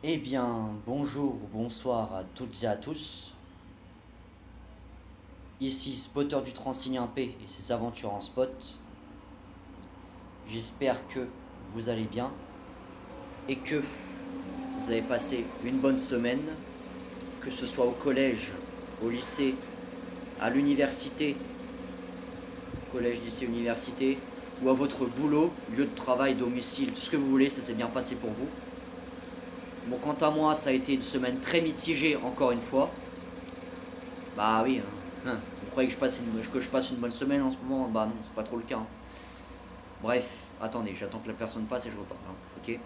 Eh bien, bonjour ou bonsoir à toutes et à tous. Ici Spotter du Transilien P et ses aventures en spot. J'espère que vous allez bien et que vous avez passé une bonne semaine, que ce soit au collège, au lycée, à l'université, collège, lycée, université, ou à votre boulot, lieu de travail, domicile, tout ce que vous voulez, ça s'est bien passé pour vous. Bon, quant à moi, ça a été une semaine très mitigée, encore une fois. Bah oui, hein. Vous croyez que je passe une bonne semaine en ce moment? Bah non, c'est pas trop le cas, hein. Bref, attendez, j'attends que la personne passe et je repars, hein, ok.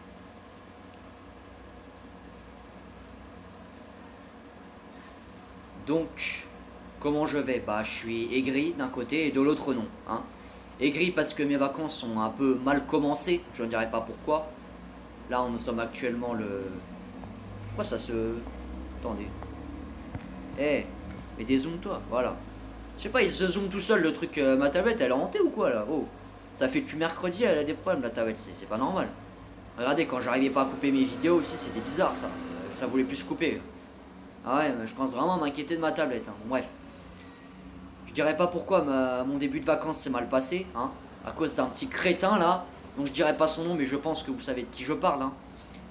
Donc, comment je vais? Bah, je suis aigri d'un côté et de l'autre non, hein. Aigri parce que mes vacances ont un peu mal commencé, je ne dirais pas pourquoi. Là, nous sommes actuellement le... Pourquoi ça se... Attendez. Eh, mais dézoome-toi, voilà. Je sais pas, il se zoome tout seul le truc. Ma tablette, elle est hantée ou quoi là? Oh, ça fait depuis mercredi, elle a des problèmes la tablette, c'est pas normal. Regardez, quand j'arrivais pas à couper mes vidéos aussi, c'était bizarre ça. Ça voulait plus se couper. Ah ouais, je pense vraiment à m'inquiéter de ma tablette, hein. Bon, bref. Je dirais pas pourquoi mon début de vacances s'est mal passé, hein, à cause d'un petit crétin là. Donc je dirais pas son nom, mais je pense que vous savez de qui je parle, hein.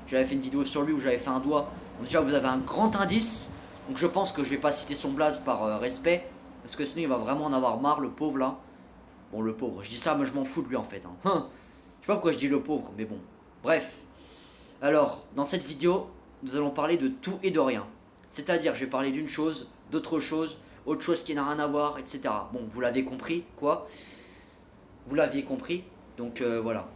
J'avais fait une vidéo sur lui où j'avais fait un doigt. Donc déjà, vous avez un grand indice. Donc je pense que je vais pas citer son blaze par respect. Parce que sinon, il va vraiment en avoir marre, le pauvre là. Bon, le pauvre, je dis ça, mais je m'en fous de lui en fait, hein. Je sais pas pourquoi je dis le pauvre, mais bon. Bref. Alors, dans cette vidéo, nous allons parler de tout et de rien. C'est-à-dire, je vais parler d'une chose, d'autre chose, autre chose qui n'a rien à voir, etc. Bon, vous l'avez compris, quoi. Vous l'aviez compris. Donc voilà.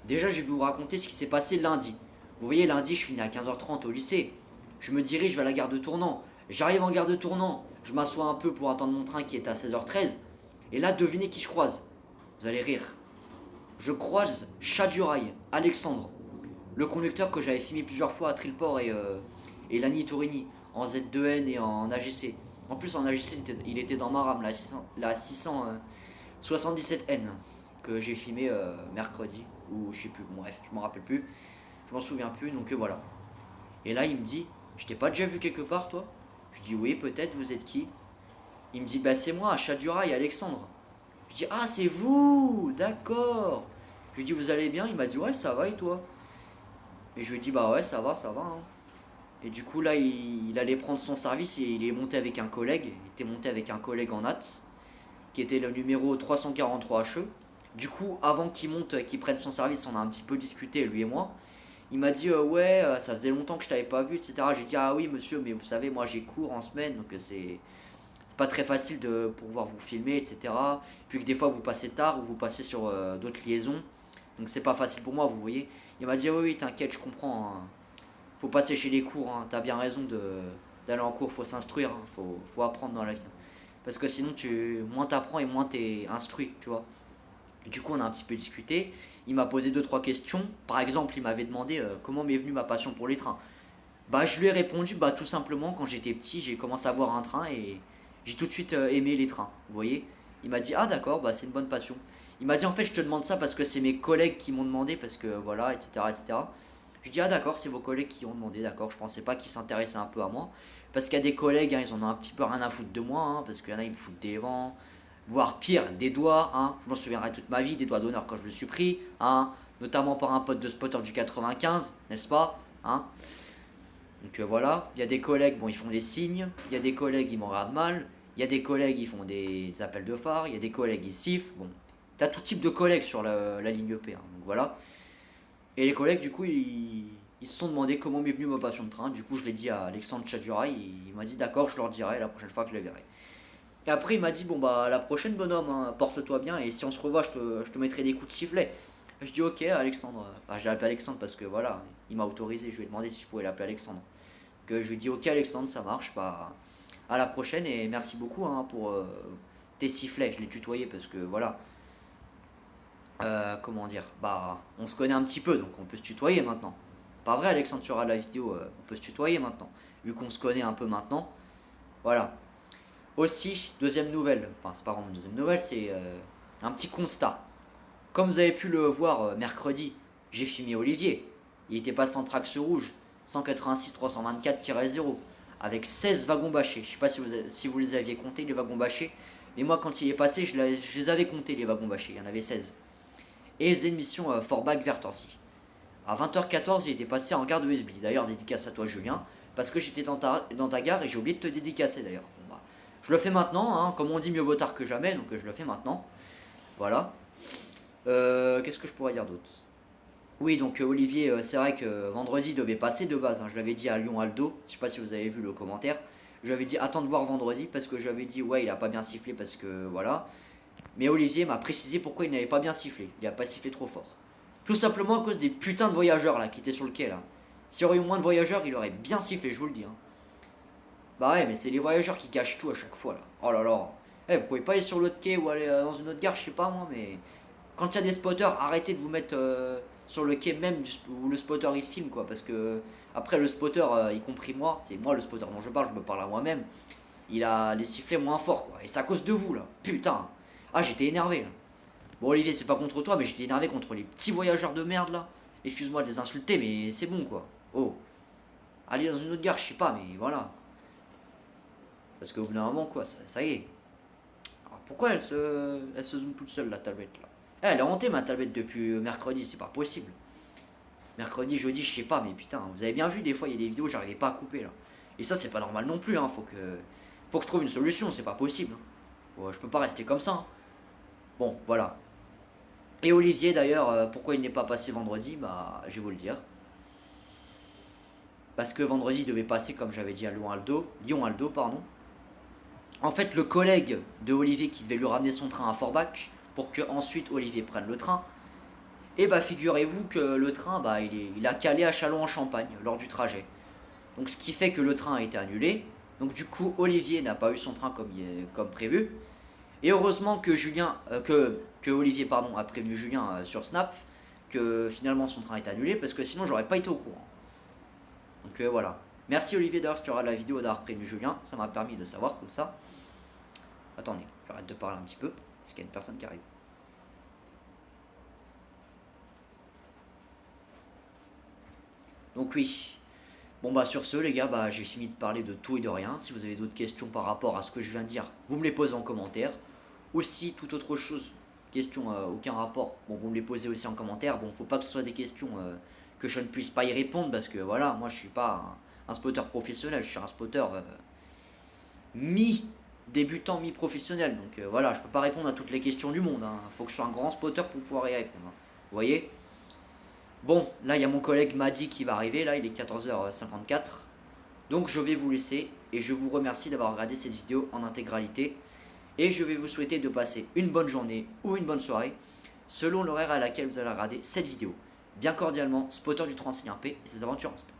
Déjà, je vais vous raconter ce qui s'est passé lundi. Vous voyez, lundi, je finis à 15h30 au lycée. Je me dirige vers la gare de Tournant. J'arrive en gare de Tournant. Je m'assois un peu pour attendre mon train qui est à 16h13. Et là, devinez qui je croise. Vous allez rire. Je croise Chaduraï, Alexandre, le conducteur que j'avais filmé plusieurs fois à Trilport et Lani Tourini, en Z2N et en AGC. En plus, en AGC, il était dans Maram, la 677N, que j'ai filmé mercredi, ou je sais plus, bref, je m'en rappelle plus, je m'en souviens plus, donc voilà. Et là, il me dit, je t'ai pas déjà vu quelque part, toi? Je dis, oui, peut-être, vous êtes qui? Il me dit, bah c'est moi, Chaduraï, Alexandre. Je dis, ah, c'est vous, d'accord. Je lui dis, vous allez bien? Il m'a dit, ouais, ça va, et toi? Et je lui dis, bah ouais, ça va, hein. Et du coup, là, il allait prendre son service et il est monté avec un collègue. Il était monté avec un collègue en NATS, qui était le numéro 343HE. Du coup, avant qu'il monte, qu'il prenne son service, on a un petit peu discuté, lui et moi. Il m'a dit, ouais, ça faisait longtemps que je t'avais pas vu, etc. J'ai dit, ah oui, monsieur, mais vous savez, moi j'ai cours en semaine, donc c'est pas très facile de pouvoir vous filmer, etc. Puis que des fois vous passez tard ou vous passez sur d'autres liaisons. Donc c'est pas facile pour moi, vous voyez. Il m'a dit, oui, oui, t'inquiète, je comprends, hein. Faut pas sécher les cours, hein. T'as bien raison d'aller en cours, faut s'instruire, hein. Faut apprendre dans la vie. Parce que sinon, moins t'apprends et moins t'es instruit, tu vois. Et du coup, on a un petit peu discuté. Il m'a posé deux trois questions. Par exemple, il m'avait demandé comment m'est venue ma passion pour les trains. Bah, je lui ai répondu, bah, tout simplement, quand j'étais petit, j'ai commencé à voir un train et j'ai tout de suite aimé les trains. Vous voyez? Il m'a dit, ah d'accord, bah, c'est une bonne passion. Il m'a dit, en fait, je te demande ça parce que c'est mes collègues qui m'ont demandé, parce que voilà, etc. etc. Je dis, ah d'accord, c'est vos collègues qui ont demandé, d'accord. Je pensais pas qu'ils s'intéressaient un peu à moi. Parce qu'il y a des collègues, hein, ils en ont un petit peu rien à foutre de moi, hein, parce qu'il y en a, ils me foutent des vents, voire pire, des doigts, hein. Je m'en souviendrai toute ma vie, des doigts d'honneur quand je me suis pris, hein, notamment par un pote de spotter du 95, n'est-ce pas, hein. Donc voilà, il y a des collègues, bon, ils font des signes, il y a des collègues, ils m'en regardent mal, il y a des collègues, ils font des appels de phare, il y a des collègues, ils sifflent, bon. T'as tout type de collègues sur la ligne P, hein, donc voilà. Et les collègues, du coup, ils se sont demandé comment m'est venue ma passion de train. Du coup, je l'ai dit à Alexandre Chaduraï, il m'a dit d'accord, je leur dirai la prochaine fois que je les verrai. Et après, il m'a dit, bon, bah, la prochaine, bonhomme, hein, porte-toi bien, et si on se revoit, je te mettrai des coups de sifflet. Je dis, ok, Alexandre. Enfin, j'ai appelé Alexandre parce que voilà, il m'a autorisé, je lui ai demandé si je pouvais l'appeler Alexandre. Que je lui ai dit, ok, Alexandre, ça marche, bah, à la prochaine, et merci beaucoup, hein, pour tes sifflets. Je l'ai tutoyé parce que voilà, comment dire, bah, on se connaît un petit peu, donc on peut se tutoyer maintenant. Pas vrai, Alexandre, tu auras la vidéo, on peut se tutoyer maintenant, vu qu'on se connaît un peu maintenant. Voilà. Aussi, deuxième nouvelle, enfin c'est pas vraiment une deuxième nouvelle, c'est un petit constat. Comme vous avez pu le voir mercredi, j'ai filmé Olivier. Il était passé en Trax rouge. 186 324-0 avec 16 wagons bâchés. Je sais pas si vous les aviez comptés, les wagons bâchés. Mais moi, quand il est passé, je les avais comptés, les wagons bâchés. Il y en avait 16. Et il faisait une mission Forbach vers Torcy. À 20h14, il était passé en gare de Westby. D'ailleurs, dédicace à toi, Julien. Parce que j'étais dans ta gare et j'ai oublié de te dédicacer d'ailleurs. Bon, bah, je le fais maintenant, hein. Comme on dit, mieux vaut tard que jamais. Donc je le fais maintenant. Voilà. Qu'est-ce que je pourrais dire d'autre? Oui, donc Olivier, c'est vrai que vendredi devait passer de base, hein. Je l'avais dit à Lyon Aldo, je sais pas si vous avez vu le commentaire. Je lui avais dit attends de voir vendredi parce que j'avais dit ouais il a pas bien sifflé parce que voilà. Mais Olivier m'a précisé pourquoi il n'avait pas bien sifflé. Il a pas sifflé trop fort. Tout simplement à cause des putains de voyageurs là qui étaient sur le quai là. S'il y aurait eu moins de voyageurs, il aurait bien sifflé, je vous le dis, hein. Bah ouais mais c'est les voyageurs qui cachent tout à chaque fois là. Oh là là. Eh, vous pouvez pas aller sur l'autre quai ou aller dans une autre gare, je sais pas moi, mais quand il y a des spotters, arrêtez de vous mettre sur le quai même où le spotter il se filme quoi. Parce que après le spotter, y compris moi, c'est moi le spotter dont je me parle à moi-même. Il a les sifflets moins forts quoi. Et c'est à cause de vous là. Putain. Ah j'étais énervé là. Bon Olivier c'est pas contre toi mais j'étais énervé contre les petits voyageurs de merde là. Excuse-moi de les insulter mais c'est bon quoi. Oh. Allez dans une autre gare, je sais pas mais voilà. Parce qu'au bout d'un moment quoi, ça y est. Alors, pourquoi elle se zoome toute seule la tablette là? Elle est hantée ma tablette depuis mercredi, c'est pas possible. Mercredi, jeudi, je sais pas, mais putain, vous avez bien vu, des fois il y a des vidéos, j'arrivais pas à couper là. Et ça, c'est pas normal non plus, hein. Faut que je trouve une solution, c'est pas possible, hein. Ouais, je peux pas rester comme ça, hein. Bon, voilà. Et Olivier, d'ailleurs, pourquoi il n'est pas passé vendredi? Bah, je vais vous le dire. Parce que vendredi, il devait passer, comme j'avais dit à Lyon Aldo, pardon. En fait, le collègue de Olivier qui devait lui ramener son train à Forbach, pour que ensuite Olivier prenne le train, et bah figurez-vous que le train, bah, il a calé à Châlons-en-Champagne lors du trajet. Donc ce qui fait que le train a été annulé. Donc du coup, Olivier n'a pas eu son train comme prévu. Et heureusement que Olivier pardon, a prévenu Julien sur Snap que finalement son train est annulé parce que sinon j'aurais pas été au courant. Donc voilà. Merci Olivier d'ailleurs si tu auras la vidéo d'avoir prévenu Julien. Ça m'a permis de savoir comme ça. Attendez, j'arrête de parler un petit peu parce qu'il y a une personne qui arrive. Donc oui. Bon bah sur ce les gars, bah j'ai fini de parler de tout et de rien. Si vous avez d'autres questions par rapport à ce que je viens de dire, vous me les posez en commentaire. Aussi toute autre chose, question aucun rapport, bon vous me les posez aussi en commentaire. Bon faut pas que ce soit des questions que je ne puisse pas y répondre parce que voilà, moi je suis pas un spotter professionnel, je suis un spotter mi-débutant, mi-professionnel. Donc voilà, je peux pas répondre à toutes les questions du monde, hein. Faut que je sois un grand spotter pour pouvoir y répondre, hein. Vous voyez? Bon, là il y a mon collègue Madi qui va arriver, là il est 14h54. Donc je vais vous laisser et je vous remercie d'avoir regardé cette vidéo en intégralité. Et je vais vous souhaiter de passer une bonne journée ou une bonne soirée selon l'horaire à laquelle vous allez regarder cette vidéo. Bien cordialement, spotter du Transilien P et ses aventures en sport.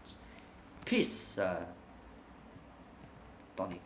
Peace. Attendez.